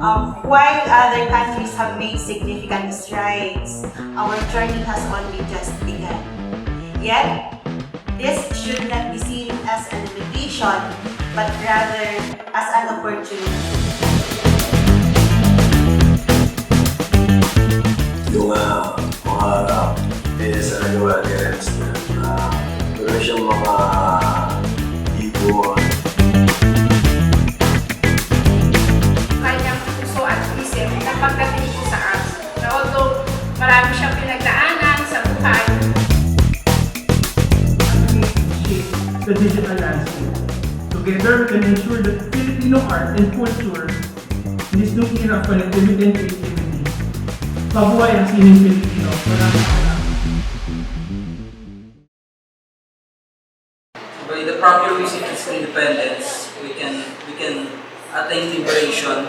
While other countries have made significant strides, our journey has only just begun. Yet, this should not be seen as an limitation, but rather as an opportunity. Yung mga sa nagawa ni Renz na meron siyang mga ibon. Kanyang puso at isip na pagdating po sa us. Na although marami siyang pinagdaanan sa buhay, shape the digital landscape. Together, we can ensure that Filipino art and culture in this new era of connectivity and creativity. Mabuhay ang sining Filipino. Maraming salamat. By the proper use of its independence, we can attain liberation,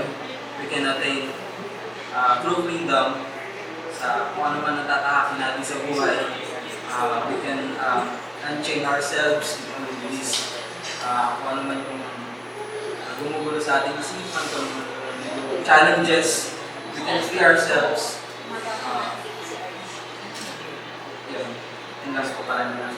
we can attain true freedom sa kung ano man natatahakin natin sa buhay. We can unchain ourselves from this kung ano man yung gumugulo sa ating isipan, kung ano yung challenges, we can free ourselves. Yun lang po para naman.